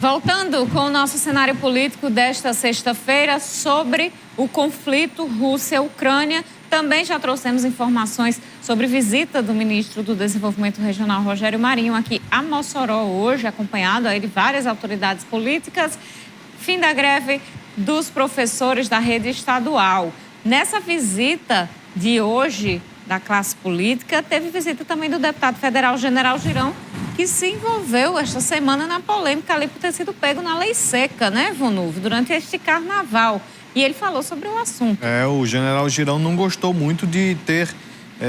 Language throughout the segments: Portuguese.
Voltando com o nosso cenário político desta sexta-feira sobre o conflito Rússia-Ucrânia, também já trouxemos informações sobre visita do ministro do Desenvolvimento Regional, Rogério Marinho, aqui a Mossoró hoje, acompanhado aí de várias autoridades políticas. Fim da greve dos professores da rede estadual. Nessa visita de hoje da classe política, teve visita também do deputado federal General Girão, que se envolveu esta semana na polêmica ali por ter sido pego na lei seca, né, Vonulvo, durante este carnaval. E ele falou sobre o assunto. O General Girão não gostou muito de ter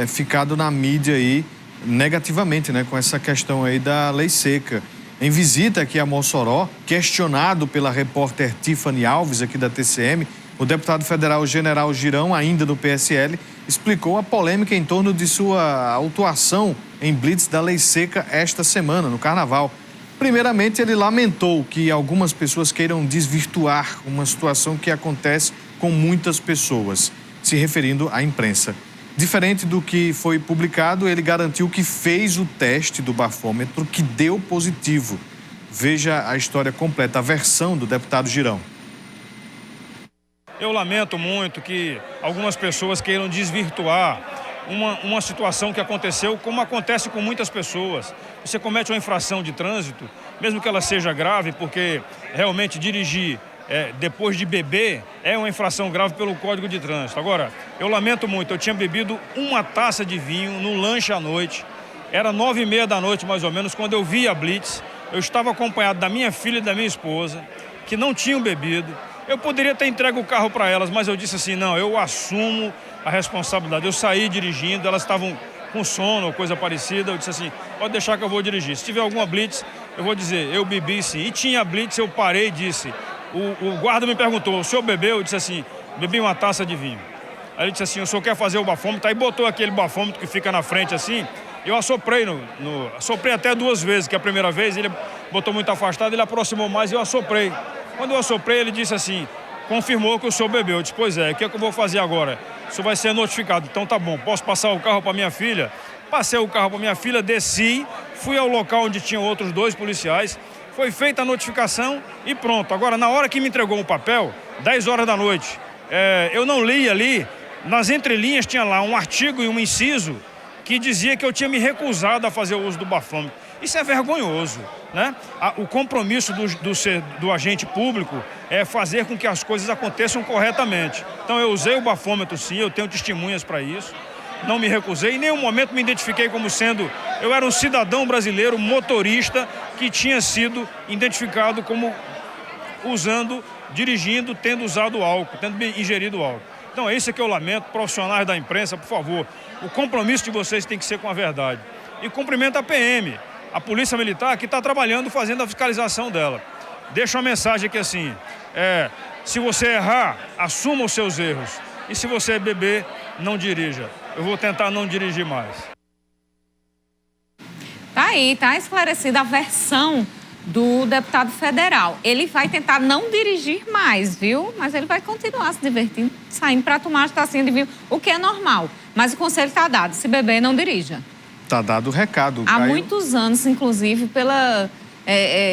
ficado na mídia aí negativamente, né, com essa questão aí da lei seca. Em visita aqui a Mossoró, questionado pela repórter Tiffany Alves, aqui da TCM, o deputado federal General Girão, ainda do PSL, explicou a polêmica em torno de sua autuação em blitz da lei seca esta semana, no Carnaval. Primeiramente, ele lamentou que algumas pessoas queiram desvirtuar uma situação que acontece com muitas pessoas, se referindo à imprensa. Diferente do que foi publicado, ele garantiu que fez o teste do bafômetro, que deu positivo. Veja a história completa, a versão do deputado Girão. Eu lamento muito que algumas pessoas queiram desvirtuar uma situação que aconteceu, como acontece com muitas pessoas. Você comete uma infração de trânsito, mesmo que ela seja grave, porque realmente dirigir depois de beber é uma infração grave pelo Código de Trânsito. Agora, eu lamento muito, eu tinha bebido uma taça de vinho no lanche à noite, era 9h30 da noite mais ou menos, quando eu vi a blitz. Eu estava acompanhado da minha filha e da minha esposa, que não tinham bebido. Eu poderia ter entregue o carro para elas, mas eu disse assim, não, eu assumo a responsabilidade. Eu saí dirigindo, elas estavam com sono ou coisa parecida, eu disse assim, pode deixar que eu vou dirigir. Se tiver alguma blitz, eu vou dizer, eu bebi sim. E tinha blitz, eu parei e disse, o guarda me perguntou, o senhor bebeu? Eu disse assim, bebi uma taça de vinho. Aí ele disse assim, o senhor quer fazer o bafômetro? Aí botou aquele bafômetro que fica na frente assim, eu assoprei, assoprei até 2 vezes, que a primeira vez ele botou muito afastado, ele aproximou mais e eu assoprei. Quando eu assoprei, ele disse assim, confirmou que o senhor bebeu. Eu disse, pois é, o que é que eu vou fazer agora? O senhor vai ser notificado. Então tá bom, posso passar o carro para minha filha? Passei o carro para minha filha, desci, fui ao local onde tinham outros 2 policiais, foi feita a notificação e pronto. Agora, na hora que me entregou o papel, 10 horas da noite, eu não li ali, nas entrelinhas tinha lá um artigo e um inciso que dizia que eu tinha me recusado a fazer o uso do bafômetro. Isso é vergonhoso, né? O compromisso do agente público é fazer com que as coisas aconteçam corretamente. Então eu usei o bafômetro sim, eu tenho testemunhas para isso, não me recusei, em nenhum momento me identifiquei como sendo, eu era um cidadão brasileiro, motorista, que tinha sido identificado como dirigindo, tendo usado álcool, tendo ingerido álcool. Então é isso que eu lamento, profissionais da imprensa, por favor, o compromisso de vocês tem que ser com a verdade. E cumprimento a PM, a Polícia Militar, que está trabalhando, fazendo a fiscalização dela. Deixa uma mensagem aqui assim, se você errar, assuma os seus erros. E se você beber, não dirija. Eu vou tentar não dirigir mais. Tá aí, tá esclarecida a versão do deputado federal. Ele vai tentar não dirigir mais, viu? Mas ele vai continuar se divertindo, saindo para tomar as tacinhas de vinho, o que é normal. Mas o conselho está dado, se beber, não dirija. Tá dado o recado. Há muitos anos, inclusive,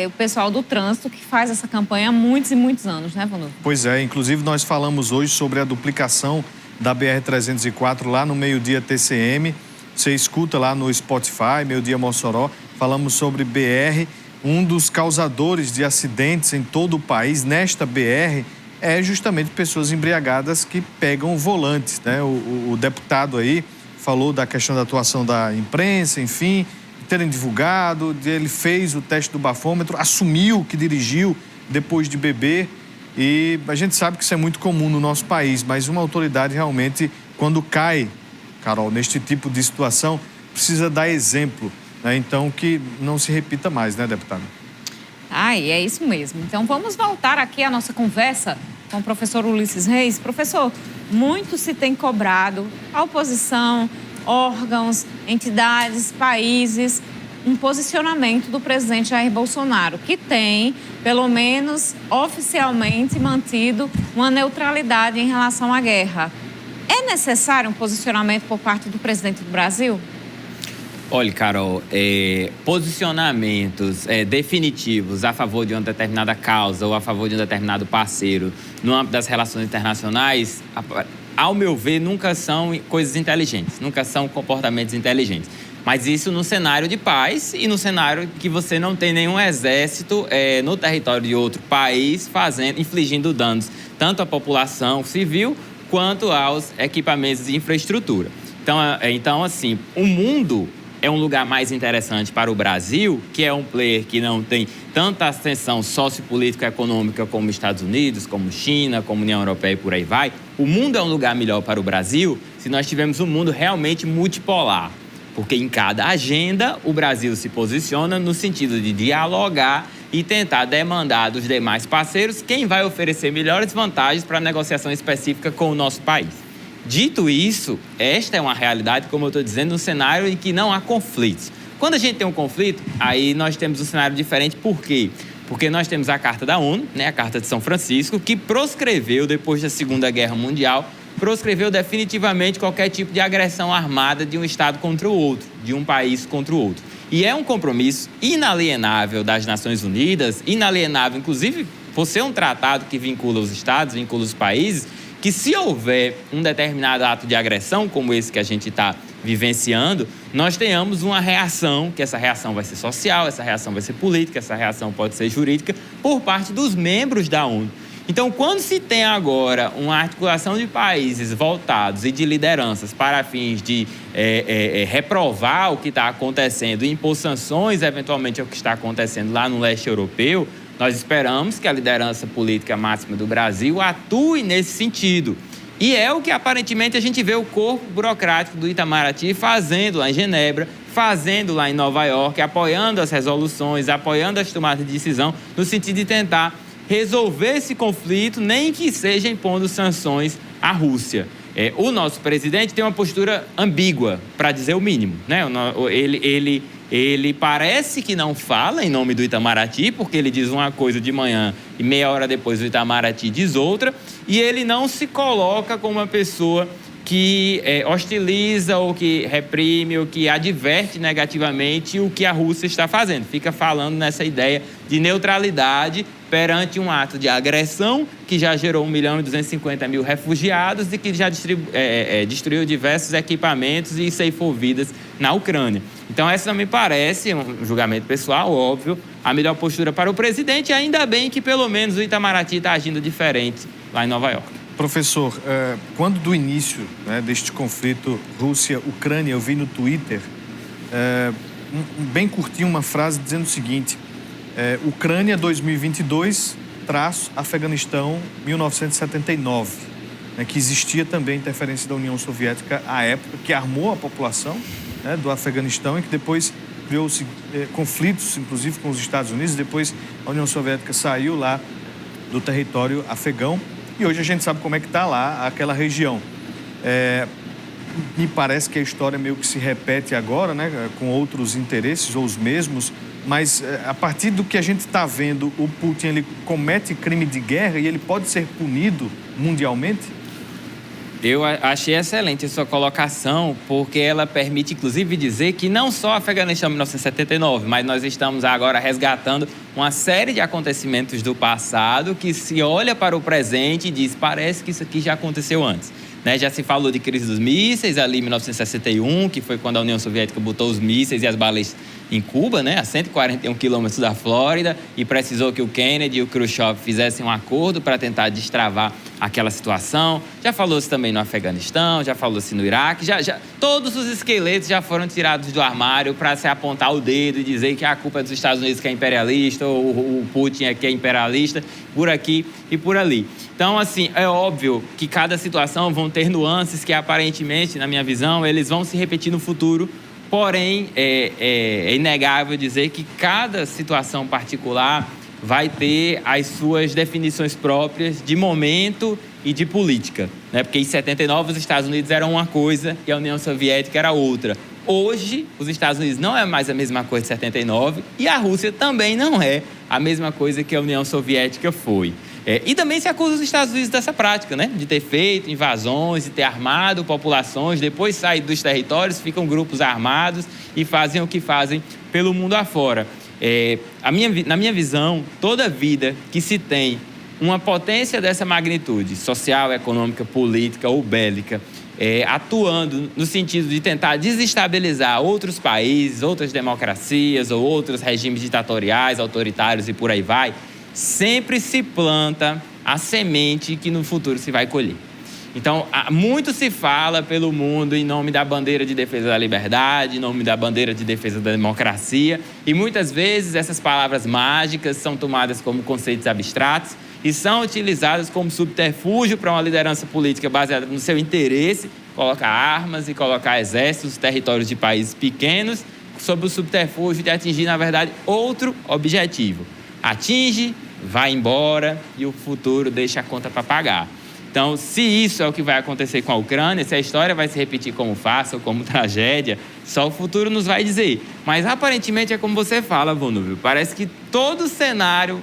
o pessoal do trânsito que faz essa campanha há muitos e muitos anos, né, Vonulvo? Pois é, inclusive nós falamos hoje sobre a duplicação da BR-304 lá no Meio-Dia TCM. Você escuta lá no Spotify, Meio-Dia Mossoró, falamos sobre BR. Um dos causadores de acidentes em todo o país, nesta BR, é justamente pessoas embriagadas que pegam volantes, né? O deputado aí falou da questão da atuação da imprensa, enfim, terem divulgado, ele fez o teste do bafômetro, assumiu que dirigiu depois de beber e a gente sabe que isso é muito comum no nosso país, mas uma autoridade realmente, quando cai, Carol, neste tipo de situação, precisa dar exemplo, né? Então que não se repita mais, né, deputado? E é isso mesmo. Então vamos voltar aqui à nossa conversa com o professor Ulisses Reis. Professor, muito se tem cobrado a oposição, órgãos, entidades, países, um posicionamento do presidente Jair Bolsonaro, que tem, pelo menos oficialmente, mantido uma neutralidade em relação à guerra. É necessário um posicionamento por parte do presidente do Brasil? Olha, Carol, posicionamentos definitivos a favor de uma determinada causa ou a favor de um determinado parceiro no âmbito das relações internacionais, ao meu ver, nunca são coisas inteligentes, nunca são comportamentos inteligentes. Mas isso no cenário de paz e no cenário que você não tem nenhum exército no território de outro país infligindo danos tanto à população civil quanto aos equipamentos de infraestrutura. Então, assim, o mundo é um lugar mais interessante para o Brasil, que é um player que não tem tanta ascensão sociopolítica e econômica como Estados Unidos, como China, como União Europeia e por aí vai. O mundo é um lugar melhor para o Brasil se nós tivermos um mundo realmente multipolar. Porque em cada agenda o Brasil se posiciona no sentido de dialogar e tentar demandar dos demais parceiros quem vai oferecer melhores vantagens para a negociação específica com o nosso país. Dito isso, esta é uma realidade, como eu estou dizendo, no cenário em que não há conflitos. Quando a gente tem um conflito, aí nós temos um cenário diferente. Por quê? Porque nós temos a Carta da ONU, a Carta de São Francisco, que proscreveu, depois da Segunda Guerra Mundial, proscreveu definitivamente qualquer tipo de agressão armada de um Estado contra o outro, de um país contra o outro. E é um compromisso inalienável das Nações Unidas, inalienável, inclusive, por ser um tratado que vincula os Estados, vincula os países, que se houver um determinado ato de agressão, como esse que a gente está vivenciando, nós tenhamos uma reação, que essa reação vai ser social, essa reação vai ser política, essa reação pode ser jurídica, por parte dos membros da ONU. Então, quando se tem agora uma articulação de países voltados e de lideranças para fins de reprovar o que está acontecendo e impor sanções, eventualmente, ao que está acontecendo lá no leste europeu, nós esperamos que a liderança política máxima do Brasil atue nesse sentido. E é o que, aparentemente, a gente vê o corpo burocrático do Itamaraty fazendo lá em Genebra, fazendo lá em Nova York, apoiando as resoluções, apoiando as tomadas de decisão, no sentido de tentar resolver esse conflito, nem que seja impondo sanções à Rússia. O nosso presidente tem uma postura ambígua, para dizer o mínimo, Ele parece que não fala em nome do Itamaraty, porque ele diz uma coisa de manhã e meia hora depois o Itamaraty diz outra, e ele não se coloca como uma pessoa que hostiliza ou que reprime ou que adverte negativamente o que a Rússia está fazendo. Fica falando nessa ideia de neutralidade perante um ato de agressão que já gerou 1.250.000 refugiados e que já destruiu diversos equipamentos e ceifou vidas na Ucrânia. Então, essa não me parece, um julgamento pessoal, óbvio, a melhor postura para o presidente, e ainda bem que pelo menos o Itamaraty está agindo diferente lá em Nova York. Professor, quando do início deste conflito Rússia-Ucrânia, eu vi no Twitter, bem curtinho, uma frase dizendo o seguinte: Ucrânia 2022, Afeganistão 1979, que existia também interferência da União Soviética à época, que armou a população do Afeganistão e que depois criou-se conflitos, inclusive com os Estados Unidos. Depois a União Soviética saiu lá do território afegão. E hoje a gente sabe como é que está lá aquela região. Me parece que a história meio que se repete agora, com outros interesses ou os mesmos, mas a partir do que a gente está vendo, o Putin ele comete crime de guerra e ele pode ser punido mundialmente? Eu achei excelente a sua colocação, porque ela permite, inclusive, dizer que não só Afeganistão 1979, mas nós estamos agora resgatando uma série de acontecimentos do passado que se olha para o presente e diz, parece que isso aqui já aconteceu antes. Já se falou de crise dos mísseis ali em 1961, que foi quando a União Soviética botou os mísseis e as balas em Cuba, a 141 quilômetros da Flórida, e precisou que o Kennedy e o Khrushchev fizessem um acordo para tentar destravar aquela situação. Já falou-se também no Afeganistão, já falou-se no Iraque, todos os esqueletos já foram tirados do armário para se apontar o dedo e dizer que a culpa é dos Estados Unidos que é imperialista, ou o Putin é que é imperialista, por aqui e por ali. Então, assim, é óbvio que cada situação vão ter nuances que, aparentemente, na minha visão, eles vão se repetir no futuro. Porém, é inegável dizer que cada situação particular vai ter as suas definições próprias de momento e de política, Porque em 79 os Estados Unidos eram uma coisa e a União Soviética era outra. Hoje, os Estados Unidos não é mais a mesma coisa de 79 e a Rússia também não é a mesma coisa que a União Soviética foi. E também se acusa os Estados Unidos dessa prática, né? De ter feito invasões, de ter armado populações, depois saem dos territórios, ficam grupos armados e fazem o que fazem pelo mundo afora. Na minha visão, toda vida que se tem uma potência dessa magnitude, social, econômica, política ou bélica, atuando no sentido de tentar desestabilizar outros países, outras democracias ou outros regimes ditatoriais, autoritários e por aí vai, sempre se planta a semente que no futuro se vai colher. Então, muito se fala pelo mundo em nome da bandeira de defesa da liberdade, em nome da bandeira de defesa da democracia, e muitas vezes essas palavras mágicas são tomadas como conceitos abstratos e são utilizadas como subterfúgio para uma liderança política baseada no seu interesse, colocar armas e colocar exércitos nos territórios de países pequenos, sob o subterfúgio de atingir, na verdade, outro objetivo. Atinge, vai embora e o futuro deixa a conta para pagar. Então, se isso é o que vai acontecer com a Ucrânia, se a história vai se repetir como farsa ou como tragédia, só o futuro nos vai dizer. Mas, aparentemente, é como você fala, Vonúvio. Parece que todo cenário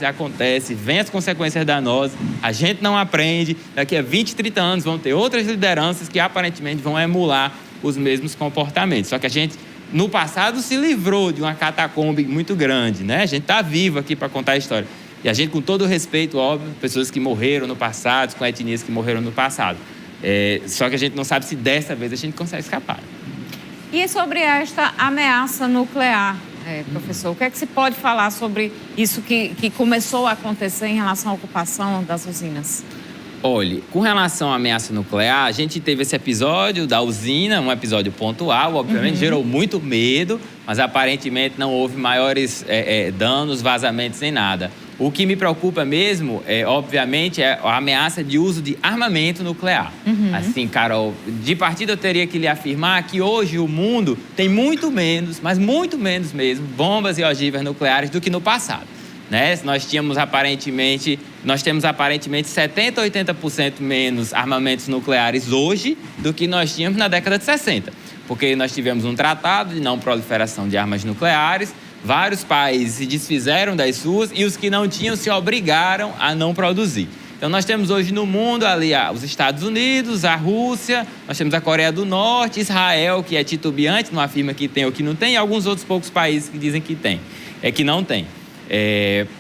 acontece, vem as consequências danosas, a gente não aprende. Daqui a 20, 30 anos vão ter outras lideranças que, aparentemente, vão emular os mesmos comportamentos. Só que a gente, no passado, se livrou de uma catacombe muito grande, né? A gente está vivo aqui para contar a história. E a gente, com todo o respeito, óbvio, pessoas que morreram no passado, com etnias que morreram no passado. Só que a gente não sabe se dessa vez a gente consegue escapar. E sobre esta ameaça nuclear, professor, o que é que se pode falar sobre isso que começou a acontecer em relação à ocupação das usinas? Olha, com relação à ameaça nuclear, a gente teve esse episódio da usina, um episódio pontual, obviamente gerou muito medo, mas aparentemente não houve maiores danos, vazamentos nem nada. O que me preocupa mesmo, obviamente, é a ameaça de uso de armamento nuclear. Assim, Carol, de partida eu teria que lhe afirmar que hoje o mundo tem muito menos, mas muito menos mesmo, bombas e ogivas nucleares do que no passado. Né? Nós temos aparentemente 70% a 80% menos armamentos nucleares hoje do que nós tínhamos na década de 60. Porque nós tivemos um tratado de não proliferação de armas nucleares, vários países se desfizeram das suas e os que não tinham se obrigaram a não produzir. Então, nós temos hoje no mundo ali os Estados Unidos, a Rússia, nós temos a Coreia do Norte, Israel, que é titubeante, não afirma que tem ou que não tem, e alguns outros poucos países que dizem que tem, que não tem.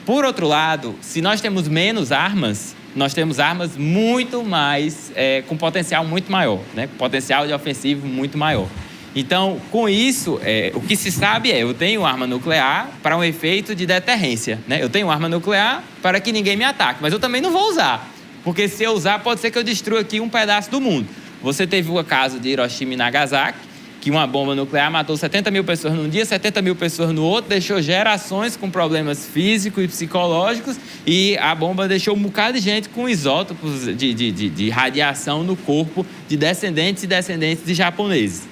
Por outro lado, se nós temos menos armas, nós temos armas muito mais, com potencial muito maior, né? Com potencial de ofensivo muito maior. Então, com isso, o que se sabe eu tenho arma nuclear para um efeito de deterrência, né? Eu tenho arma nuclear para que ninguém me ataque, mas eu também não vou usar, porque se eu usar, pode ser que eu destrua aqui um pedaço do mundo. Você teve o caso de Hiroshima e Nagasaki, que uma bomba nuclear matou 70 mil pessoas num dia, 70 mil pessoas no outro, deixou gerações com problemas físicos e psicológicos, e a bomba deixou um bocado de gente com isótopos de radiação no corpo de descendentes e descendentes de japoneses.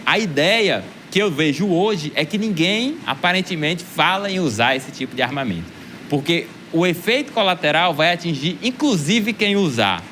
A ideia que eu vejo hoje é que ninguém, aparentemente, fala em usar esse tipo de armamento, porque o efeito colateral vai atingir, inclusive, quem usar.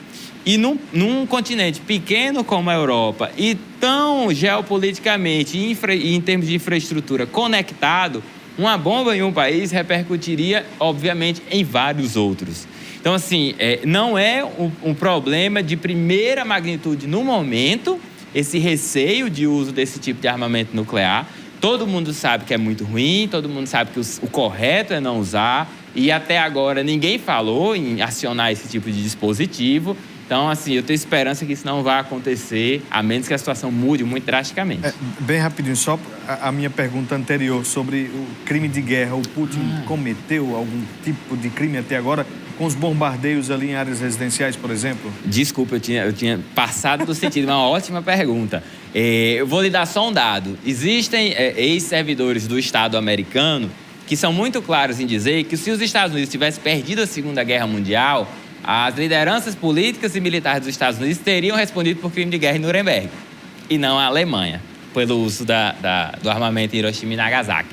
E num continente pequeno como a Europa e tão geopoliticamente e em termos de infraestrutura conectado, uma bomba em um país repercutiria, obviamente, em vários outros. Então, assim, não é um problema de primeira magnitude no momento, esse receio de uso desse tipo de armamento nuclear. Todo mundo sabe que é muito ruim, todo mundo sabe que o correto é não usar, e até agora ninguém falou em acionar esse tipo de dispositivo. Então, assim, eu tenho esperança que isso não vai acontecer, a menos que a situação mude muito drasticamente. Bem rapidinho, só a minha pergunta anterior sobre o crime de guerra. O Putin cometeu algum tipo de crime até agora com os bombardeios ali em áreas residenciais, por exemplo? Desculpa, eu tinha passado do sentido, uma ótima pergunta. Eu vou lhe dar só um dado. Existem ex-servidores do Estado americano que são muito claros em dizer que se os Estados Unidos tivessem perdido a Segunda Guerra Mundial, as lideranças políticas e militares dos Estados Unidos teriam respondido por crime de guerra em Nuremberg, e não a Alemanha, pelo uso do armamento em Hiroshima e Nagasaki.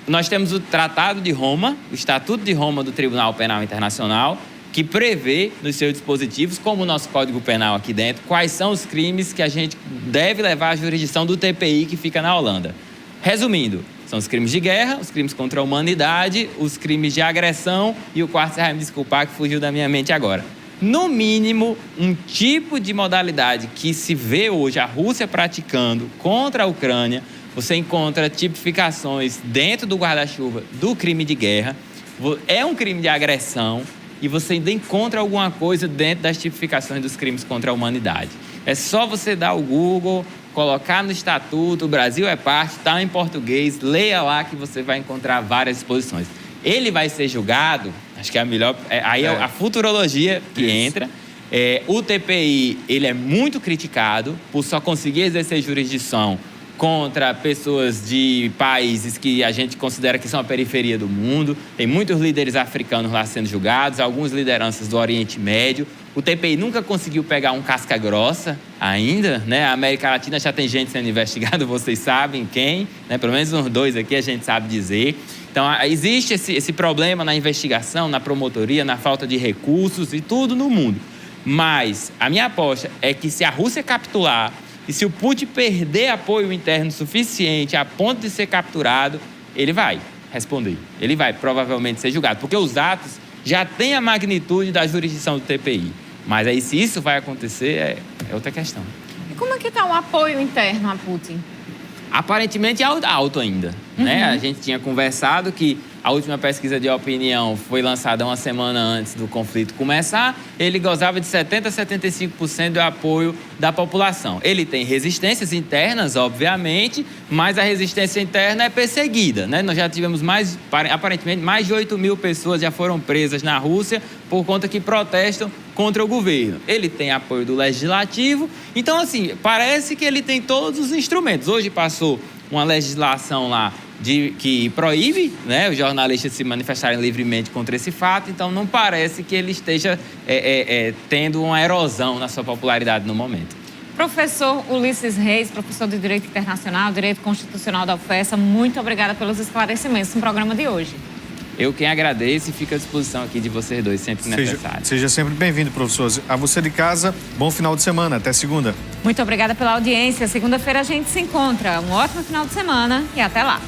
Nós temos o Tratado de Roma, o Estatuto de Roma do Tribunal Penal Internacional, que prevê nos seus dispositivos, como o nosso Código Penal aqui dentro, quais são os crimes que a gente deve levar à jurisdição do TPI que fica na Holanda. Resumindo, São os crimes de guerra, os crimes contra a humanidade, os crimes de agressão e o quarto, você vai me desculpar que fugiu da minha mente agora. No mínimo, um tipo de modalidade que se vê hoje a Rússia praticando contra a Ucrânia, você encontra tipificações dentro do guarda-chuva do crime de guerra, é um crime de agressão e você ainda encontra alguma coisa dentro das tipificações dos crimes contra a humanidade. É só você dar o Google, colocar no estatuto, o Brasil é parte, está em português, leia lá que você vai encontrar várias exposições. Ele vai ser julgado, acho que é a melhor... Aí é a futurologia que entra. O TPI, ele é muito criticado por só conseguir exercer jurisdição contra pessoas de países que a gente considera que são a periferia do mundo. Tem muitos líderes africanos lá sendo julgados, algumas lideranças do Oriente Médio. O TPI nunca conseguiu pegar um casca grossa ainda, né? A América Latina já tem gente sendo investigada, vocês sabem quem, né? Pelo menos uns 2 aqui a gente sabe dizer. Então, existe esse problema na investigação, na promotoria, na falta de recursos e tudo no mundo. Mas a minha aposta é que se a Rússia capitular e se o Putin perder apoio interno suficiente a ponto de ser capturado, ele vai responder. Ele vai provavelmente ser julgado, porque os atos já têm a magnitude da jurisdição do TPI. Mas aí, se isso vai acontecer, é outra questão. E como é que está o apoio interno a Putin? Aparentemente alto ainda, né? A gente tinha conversado que a última pesquisa de opinião foi lançada uma semana antes do conflito começar. Ele gozava de 70% a 75% do apoio da população. Ele tem resistências internas, obviamente, mas a resistência interna é perseguida, né? Nós já tivemos aparentemente, mais de 8 mil pessoas já foram presas na Rússia por conta que protestam contra o governo. Ele tem apoio do legislativo. Então, assim, parece que ele tem todos os instrumentos. Hoje passou uma legislação lá que proíbe, né, os jornalistas se manifestarem livremente contra esse fato. Então, não parece que ele esteja tendo uma erosão na sua popularidade no momento. Professor Ulisses Reis, professor de Direito Internacional, Direito Constitucional da UFESA, muito obrigada pelos esclarecimentos no programa de hoje. Eu quem agradeço e fico à disposição aqui de vocês dois, sempre que necessário. Seja sempre bem-vindo, professor. A você de casa, bom final de semana. Até segunda. Muito obrigada pela audiência. Segunda-feira a gente se encontra. Um ótimo final de semana e até lá.